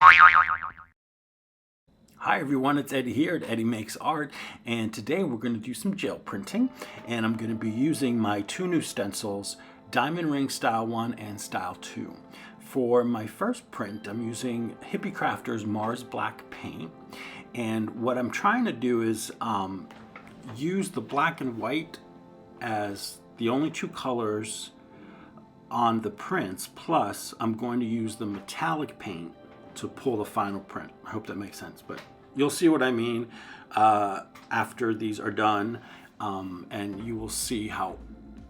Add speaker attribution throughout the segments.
Speaker 1: Hi everyone, it's Eddie here at Eddie Makes Art, and today we're going to do some gel printing, and I'm going to be using my two new stencils, Diamond Ring Style 1 and Style 2. For my first print, I'm using Hippie Crafter's Mars Black paint, and what I'm trying to do is use the black and white as the only two colors on the prints, plus I'm going to use the metallic paint to pull the final print. I hope that makes sense, but you'll see what I mean after these are done, and you will see how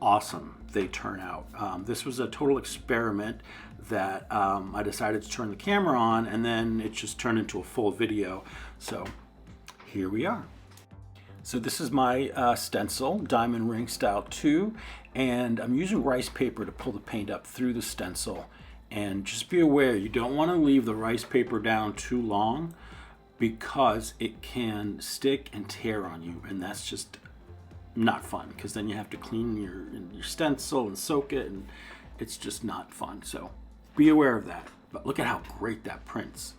Speaker 1: awesome they turn out. This was a total experiment that I decided to turn the camera on, and then it just turned into a full video. So here we are. So this is my stencil, Diamond Ring Style 2, and I'm using rice paper to pull the paint up through the stencil. And just be aware, you don't want to leave the rice paper down too long because it can stick and tear on you, and that's just not fun, because then you have to clean your stencil and soak it, and it's just not fun. So be aware of that. But look at how great that prints.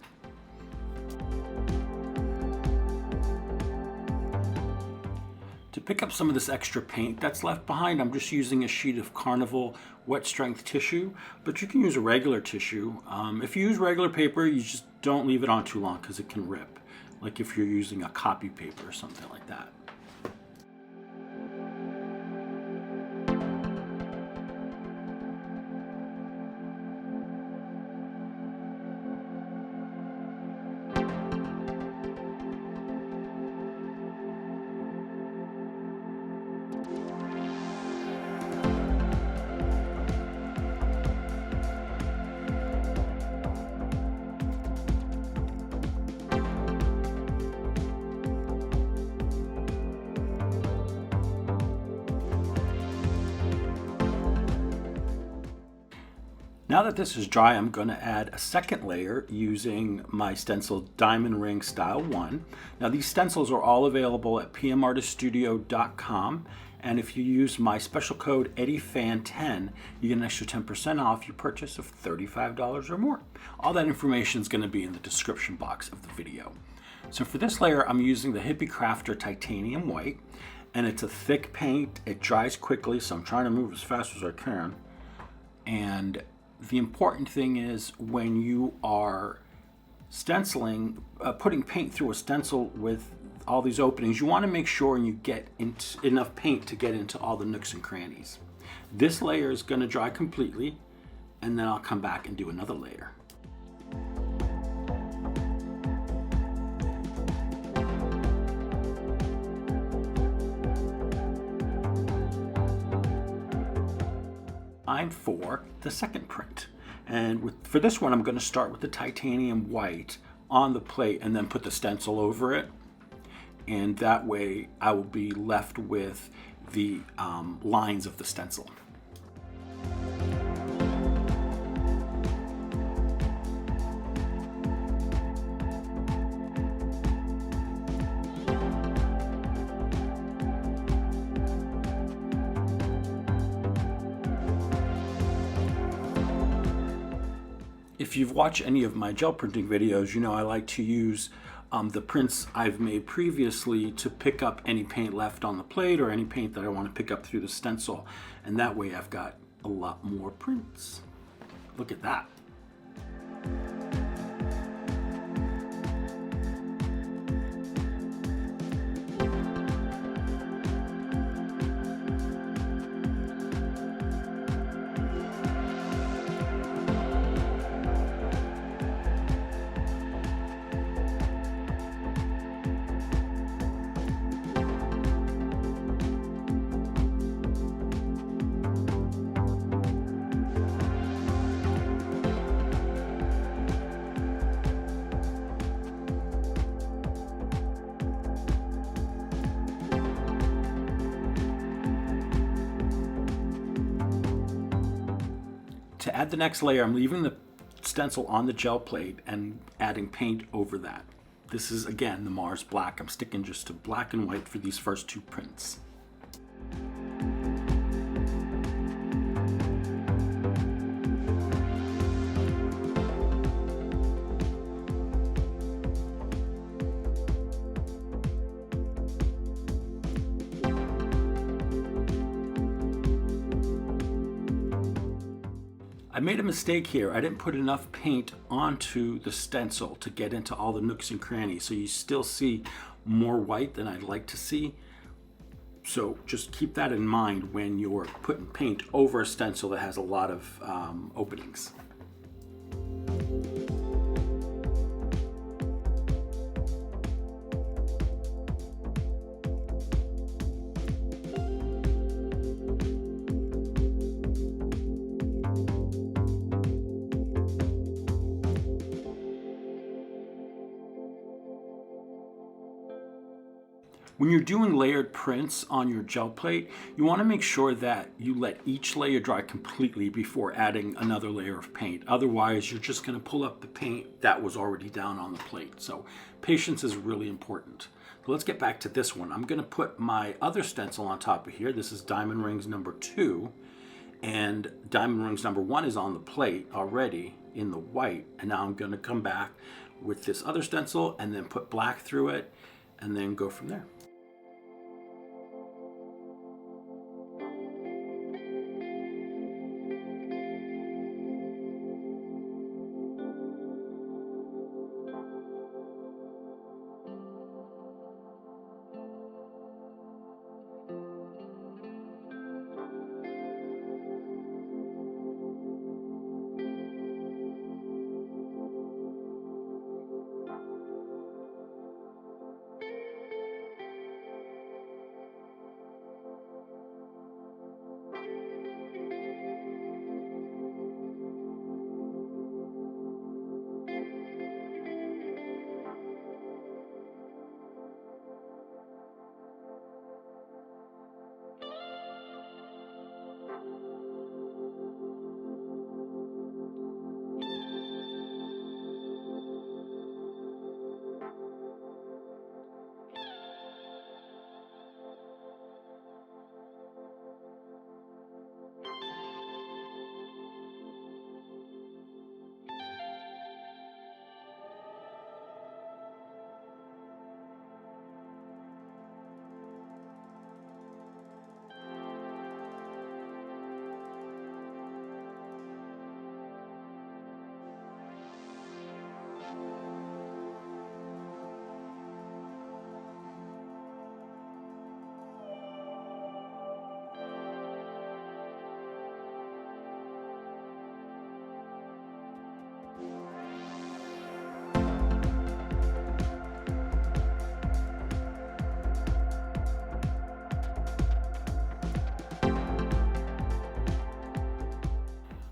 Speaker 1: To pick up some of this extra paint that's left behind, I'm just using a sheet of Carnival wet strength tissue, but you can use a regular tissue. If you use regular paper, you just don't leave it on too long because it can rip, like if you're using a copy paper or something like that. Now that this is dry, I'm going to add a second layer using my stencil Diamond Ring Style 1. Now these stencils are all available at pmartiststudio.com, and if you use my special code EddieFan10, you get an extra 10% off your purchase of $35 or more. All that information is going to be in the description box of the video. So for this layer, I'm using the Hippie Crafter Titanium White, and it's a thick paint. It dries quickly, so I'm trying to move as fast as I can. And the important thing is when you are stenciling, putting paint through a stencil with all these openings, you want to make sure you get enough paint to get into all the nooks and crannies. This layer is going to dry completely, and then I'll come back and do another layer. For the second print, and for this one I'm going to start with the titanium white on the plate and then put the stencil over it, and that way I will be left with the lines of the stencil. If you've watched any of my gel printing videos, you know I like to use the prints I've made previously to pick up any paint left on the plate or any paint that I want to pick up through the stencil. And that way I've got a lot more prints. Look at that. To add the next layer, I'm leaving the stencil on the gel plate and adding paint over that. This is, again, the Mars Black. I'm sticking just to black and white for these first two prints. I made a mistake here. I didn't put enough paint onto the stencil to get into all the nooks and crannies, so you still see more white than I'd like to see. So just keep that in mind when you're putting paint over a stencil that has a lot of openings. When you're doing layered prints on your gel plate, you want to make sure that you let each layer dry completely before adding another layer of paint. Otherwise, you're just going to pull up the paint that was already down on the plate. So patience is really important. So let's get back to this one. I'm going to put my other stencil on top of here. This is Diamond Rings number 2. And Diamond Rings number 1 is on the plate already in the white. And now I'm going to come back with this other stencil and then put black through it and then go from there.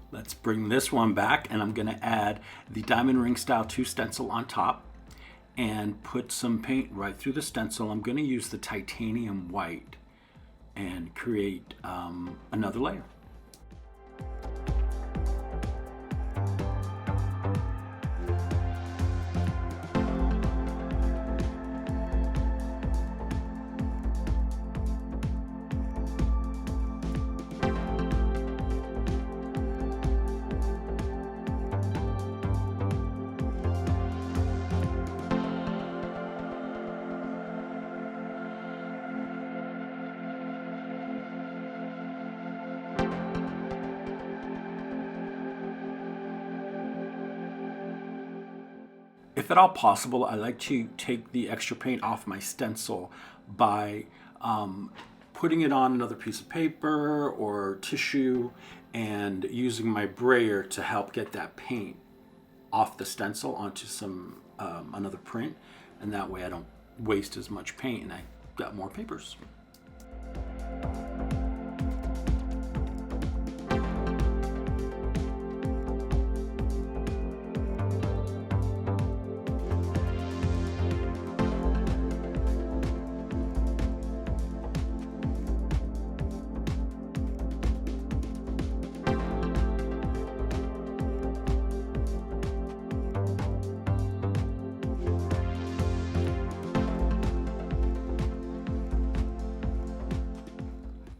Speaker 1: Let's bring this one back, and I'm going to add the Diamond Ring Style 2 stencil on top and put some paint right through the stencil. I'm going to use the titanium white and create another layer. If at all possible, I like to take the extra paint off my stencil by putting it on another piece of paper or tissue and using my brayer to help get that paint off the stencil onto some another print, and that way I don't waste as much paint and I got more papers.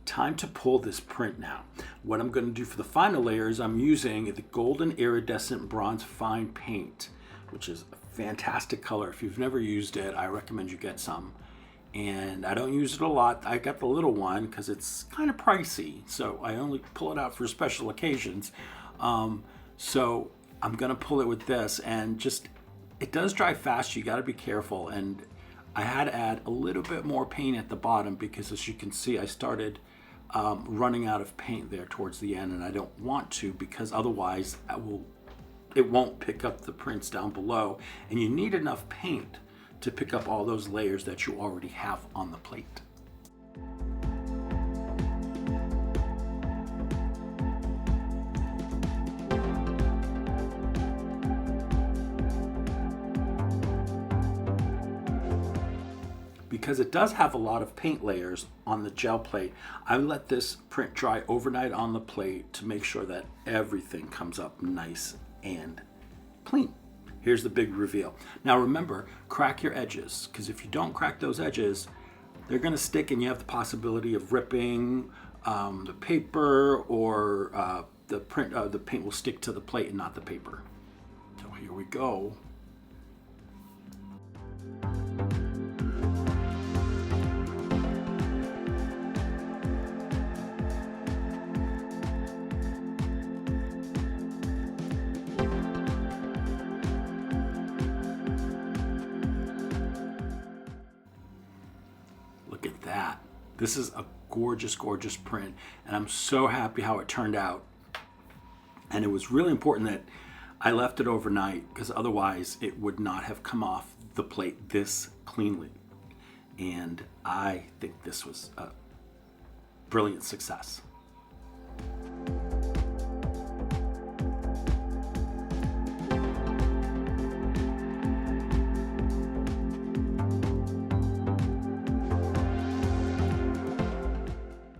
Speaker 1: Time to pull this print now. What I'm going to do for the final layer is I'm using the Golden Iridescent Bronze Fine Paint, which is a fantastic color. If you've never used it, I recommend you get some. And I don't use it a lot. I got the little one because it's kind of pricey, so I only pull it out for special occasions. So I'm gonna pull it with this, and just, it does dry fast, you gotta be careful. And I had to add a little bit more paint at the bottom because, as you can see, I started running out of paint there towards the end, and I don't want to, because otherwise it won't pick up the prints down below, and you need enough paint to pick up all those layers that you already have on the plate. Because it does have a lot of paint layers on the gel plate, I let this print dry overnight on the plate to make sure that everything comes up nice and clean. Here's the big reveal. Now remember, crack your edges, because if you don't crack those edges, they're gonna stick and you have the possibility of ripping the paper, or the paint will stick to the plate and not the paper. So here we go. Look at that. This is a gorgeous, gorgeous print, and I'm so happy how it turned out. And it was really important that I left it overnight, because otherwise it would not have come off the plate this cleanly. And I think this was a brilliant success.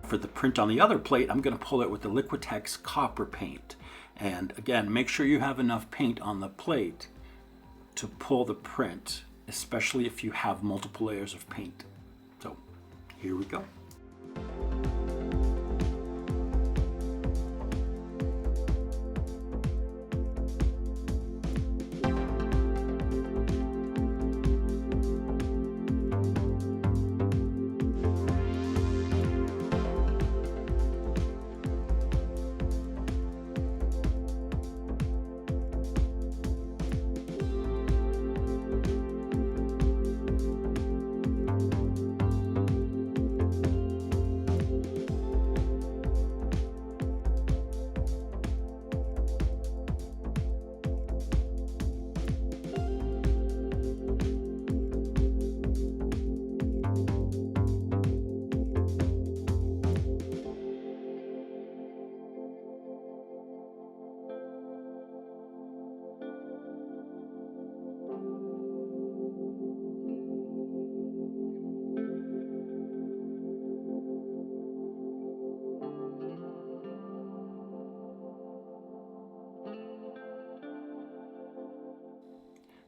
Speaker 1: For the print on the other plate, I'm going to pull it with the Liquitex copper paint. And again, make sure you have enough paint on the plate to pull the print, especially if you have multiple layers of paint. So here we go.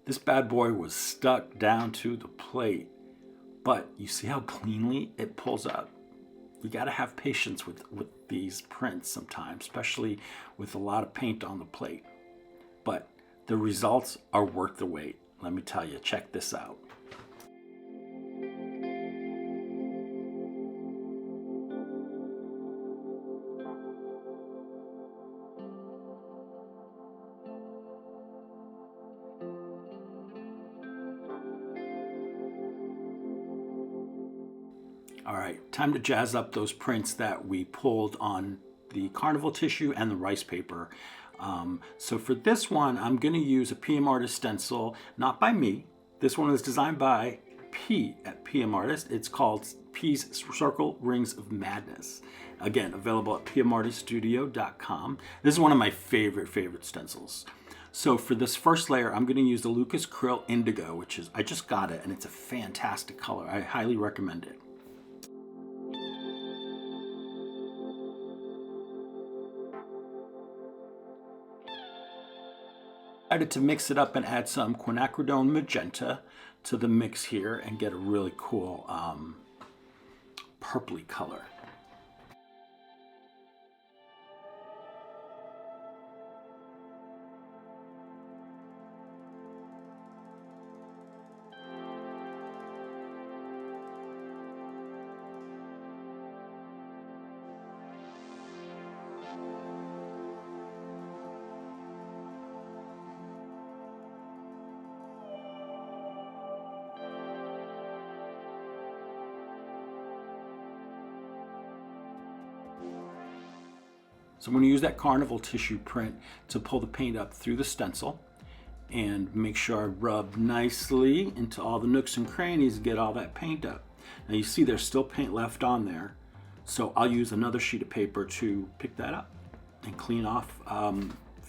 Speaker 1: This bad boy was stuck down to the plate, but you see how cleanly it pulls out. You gotta have patience with these prints sometimes, especially with a lot of paint on the plate. But the results are worth the wait. Let me tell you, check this out. All right, time to jazz up those prints that we pulled on the carnival tissue and the rice paper. So for this one, I'm gonna use a PM Artist stencil, not by me. This one was designed by P at PM Artist. It's called P's Circle Rings of Madness. Again, available at pmartiststudio.com. This is one of my favorite stencils. So for this first layer, I'm gonna use the Lucas Krill Indigo, which is, I just got it and it's a fantastic color. I highly recommend it. I decided to mix it up and add some quinacridone magenta to the mix here and get a really cool purpley color. So I'm going to use that carnival tissue print to pull the paint up through the stencil and make sure I rub nicely into all the nooks and crannies and get all that paint up. Now you see there's still paint left on there, so I'll use another sheet of paper to pick that up and clean off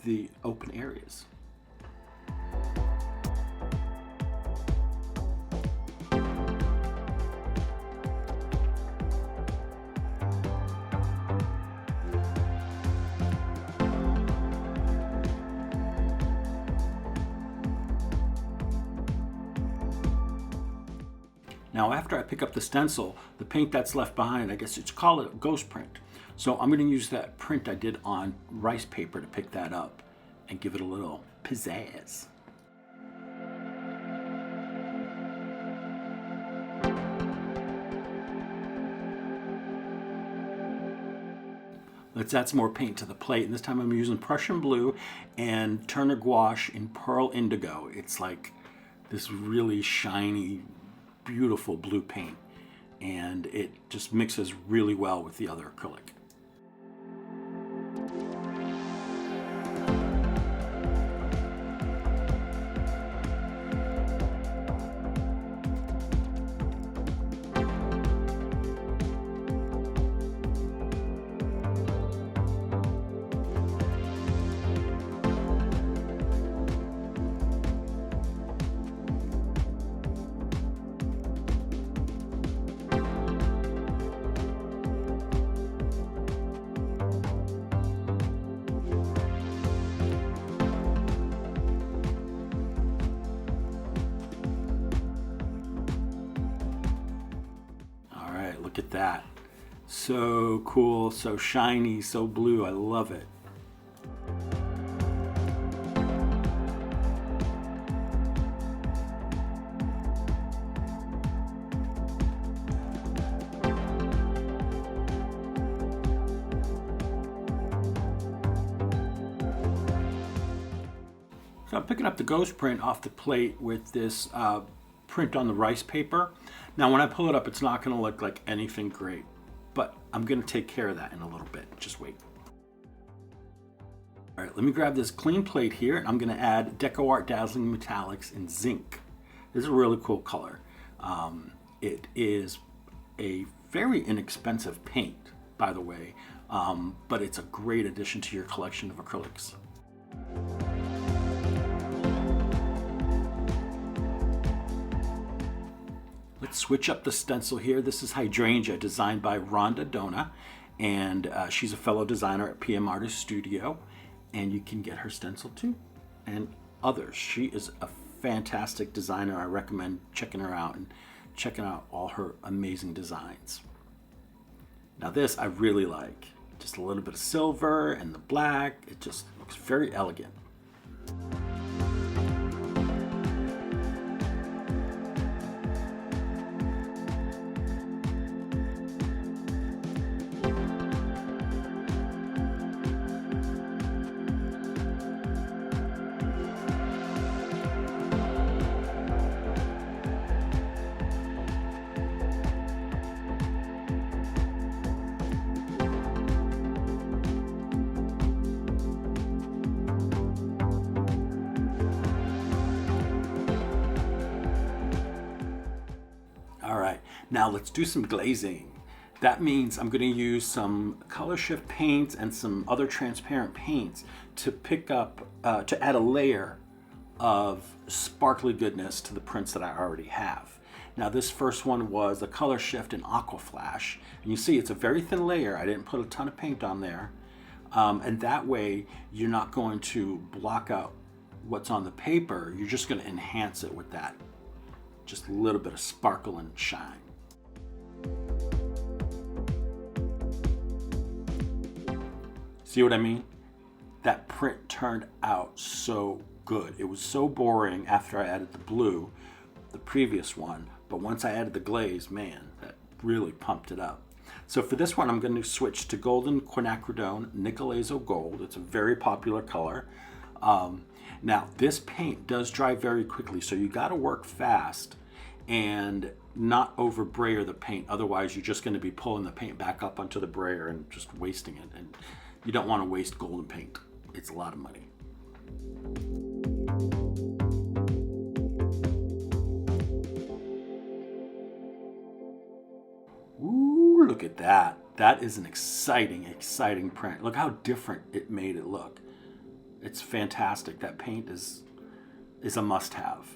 Speaker 1: the open areas. Now after I pick up the stencil, the paint that's left behind, I guess it's called a ghost print. So I'm going to use that print I did on rice paper to pick that up and give it a little pizzazz. Let's add some more paint to the plate, and this time I'm using Prussian blue and Turner gouache in pearl indigo. It's like this really shiny, beautiful blue paint, and it just mixes really well with the other acrylic. Look at that. So cool, so shiny, so blue. I love it. So I'm picking up the ghost print off the plate with this print on the rice paper. Now when I pull it up, it's not going to look like anything great, but I'm going to take care of that in a little bit. Just wait. All right, let me grab this clean plate here, and I'm going to add Deco Art Dazzling Metallics in zinc. This is a really cool color. It is a very inexpensive paint, by the way, but it's a great addition to your collection of acrylics. Let's switch up the stencil here. This is Hydrangea, designed by Rhonda Dona, and she's a fellow designer at PM Artist Studio, and you can get her stencil too, and others. She is a fantastic designer. I recommend checking her out and checking out all her amazing designs. Now this I really like. Just a little bit of silver and the black. It just looks very elegant. Now let's do some glazing. That means I'm going to use some color shift paints and some other transparent paints to pick up, to add a layer of sparkly goodness to the prints that I already have. Now this first one was a color shift in Aqua Flash. And you see it's a very thin layer. I didn't put a ton of paint on there. And that way you're not going to block out what's on the paper. You're just going to enhance it with that. Just a little bit of sparkle and shine. See what I mean? That print turned out so good. It was so boring after I added the blue, the previous one, but once I added the glaze, man, that really pumped it up. So for this one, I'm going to switch to Golden Quinacridone Nicolazo Gold. It's a very popular color. Now, this paint does dry very quickly, so you got to work fast and not over brayer the paint. Otherwise, you're just going to be pulling the paint back up onto the brayer and just wasting it. And You don't want to waste golden paint. It's a lot of money. Ooh, look at that. That is an exciting, exciting print. Look how different it made it look. It's fantastic. That paint is a must-have.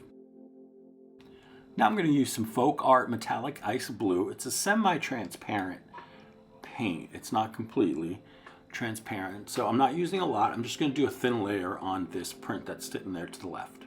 Speaker 1: Now I'm going to use some Folk Art Metallic Ice Blue. It's a semi-transparent paint. It's not completely transparent, so I'm not using a lot. I'm just going to do a thin layer on this print that's sitting there to the left.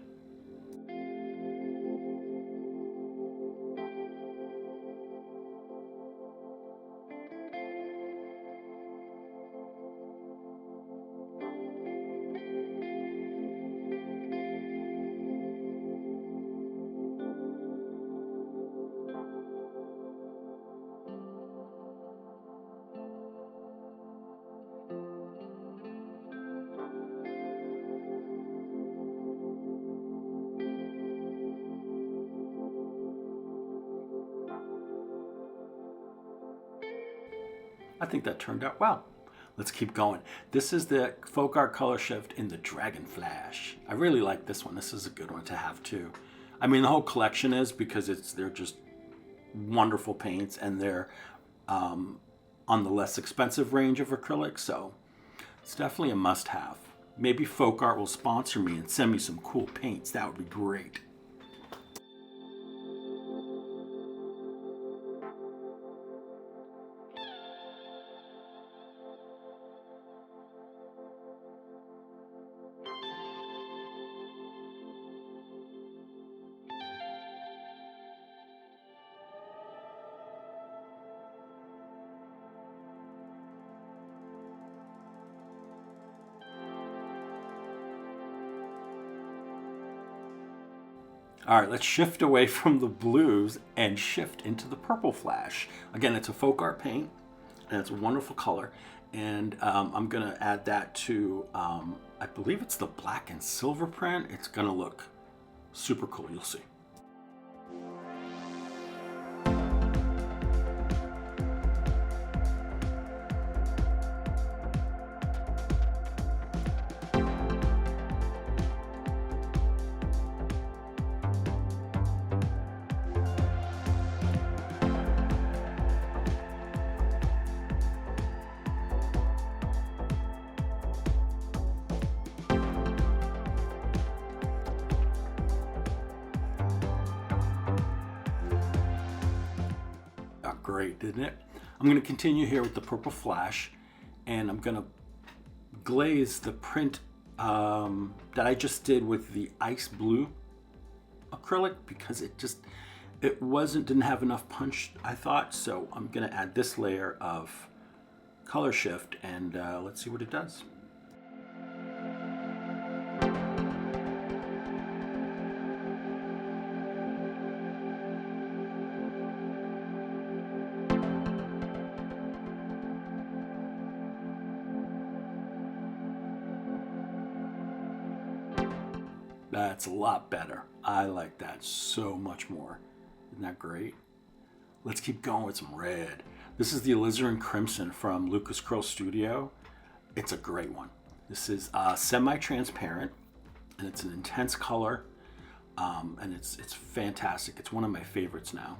Speaker 1: I think that turned out well. Let's keep going. This is the Folk Art Color Shift in the Dragon Flash. I really like this one. This is a good one to have too. I mean, the whole collection is, because they're just wonderful paints, and they're on the less expensive range of acrylics, so it's definitely a must-have. Maybe Folk Art will sponsor me and send me some cool paints. That would be great. All right, let's shift away from the blues and shift into the purple flash. Again, it's a Folk Art paint, and it's a wonderful color. And I'm gonna add that to, I believe it's the black and silver print. It's gonna look super cool, you'll see. Great, didn't it? I'm going to continue here with the purple flash, and I'm going to glaze the print that I just did with the ice blue acrylic, because it didn't have enough punch, I thought. So I'm going to add this layer of color shift, and let's see what it does. That's a lot better. I like that so much more. Isn't that great? Let's keep going with some red. This is the Alizarin Crimson from Lucas Curl Studio. It's a great one. This is semi-transparent, and it's an intense color, and it's fantastic. It's one of my favorites now.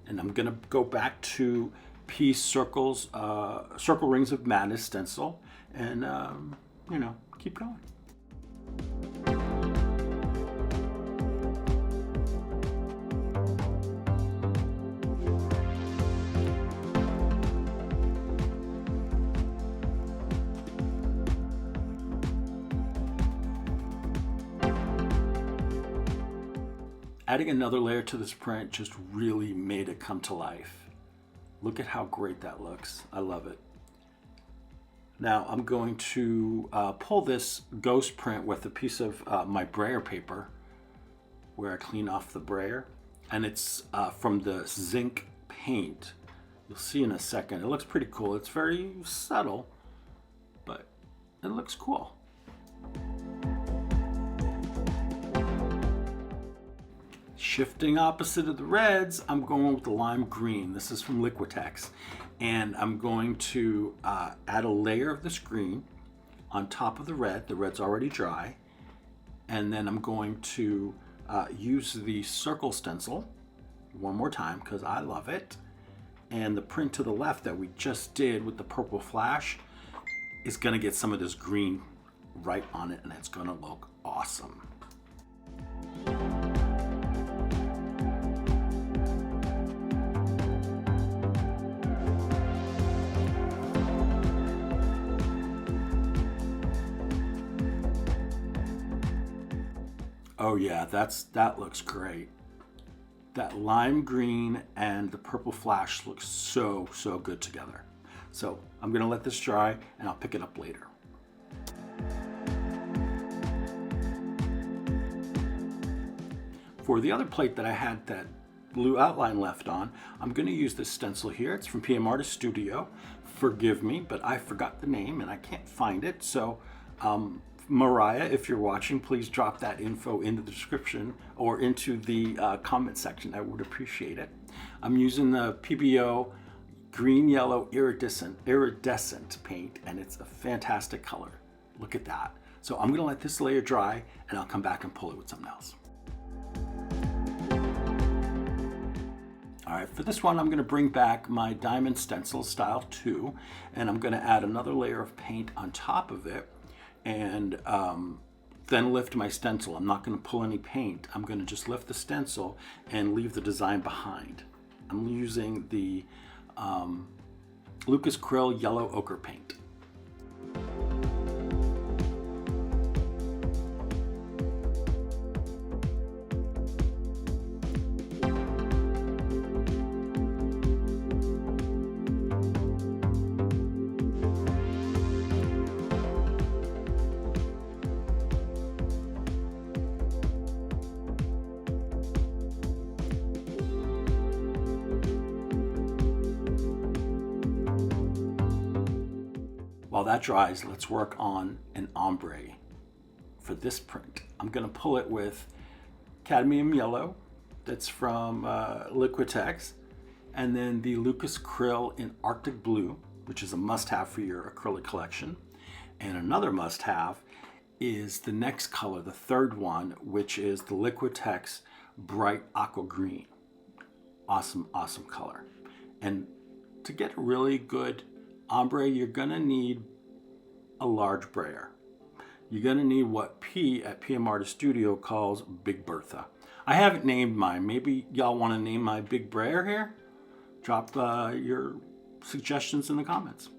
Speaker 1: And I'm gonna go back to Peace Circles, Circle Rings of Madness stencil, and keep going. Adding another layer to this print just really made it come to life. Look at how great that looks. I love it. Now I'm going to pull this ghost print with a piece of my brayer paper, where I clean off the brayer, and it's from the zinc paint. You'll see in a second. It looks pretty cool. It's very subtle, but it looks cool. Shifting opposite of the reds, I'm going with the lime green. This is from Liquitex. And I'm going to add a layer of this green on top of the red. The red's already dry. And then I'm going to use the circle stencil one more time because I love it. And the print to the left that we just did with the purple flash is gonna get some of this green right on it, and it's gonna look awesome. Oh yeah, that looks great. That lime green and the purple flash looks so good together. So I'm gonna let this dry and I'll pick it up later. For the other plate that I had that blue outline left on, I'm gonna use this stencil here. It's from PM Artist Studio. Forgive me, but I forgot the name and I can't find it. So Mariah, if you're watching, please drop that info in the description or into the comment section. I would appreciate it. I'm using the PBO green yellow iridescent paint, and it's a fantastic color. Look at that. So I'm gonna let this layer dry and I'll come back and pull it with something else. All right, for this one, I'm gonna bring back my diamond stencil style 2, and I'm gonna add another layer of paint on top of it, and then lift my stencil. I'm not gonna pull any paint. I'm gonna just lift the stencil and leave the design behind. I'm using the Lucas Krill yellow ochre paint. While that dries, let's work on an ombre for this print. I'm gonna pull it with cadmium yellow that's from Liquitex, and then the Lucas Krill in Arctic Blue, which is a must-have for your acrylic collection. And another must-have is the next color, the third one, which is the Liquitex Bright Aqua Green. Awesome, awesome color. And to get a really good ombre, you're gonna need a large brayer. You're gonna need what P at PM Artist Studio calls Big Bertha. I haven't named mine. Maybe y'all wanna name my big brayer here? Drop your suggestions in the comments.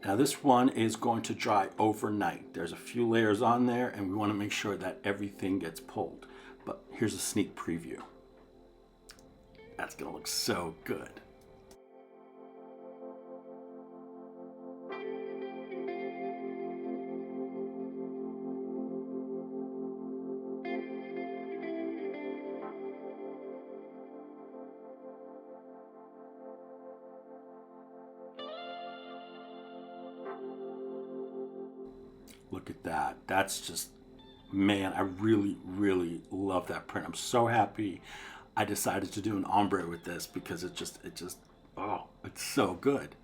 Speaker 1: Now this one is going to dry overnight. There's a few layers on there and we want to make sure that everything gets pulled. But here's a sneak preview. That's going to look so good. Look at that. That's just, man, I really love that print. I'm so happy I decided to do an ombre with this because it just, oh, it's so good.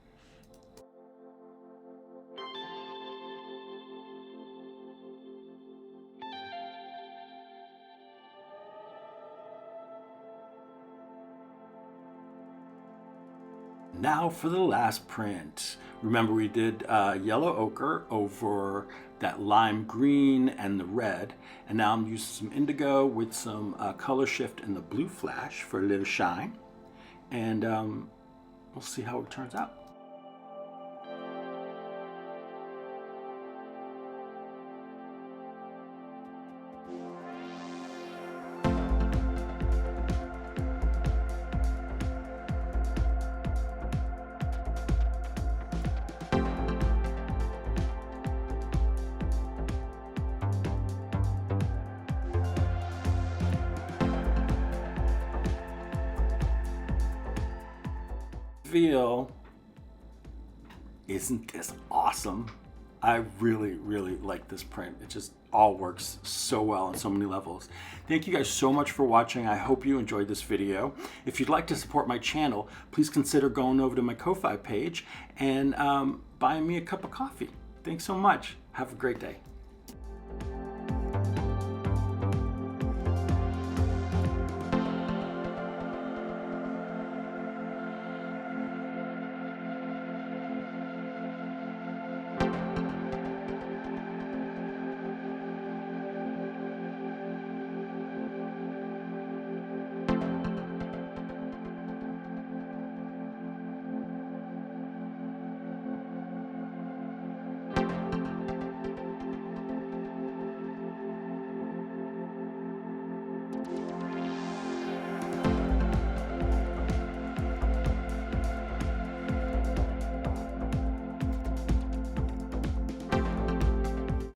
Speaker 1: Now for the last print. Remember we did yellow ochre over that lime green and the red, and now I'm using some indigo with some color shift in the blue flash for a little shine, and we'll see how it turns out. feel, isn't this awesome? I really, really like this print. It just all works so well on so many levels. Thank you guys so much for watching. I hope you enjoyed this video. If you'd like to support my channel, please consider going over to my Ko-Fi page and buying me a cup of coffee. Thanks so much. Have a great day.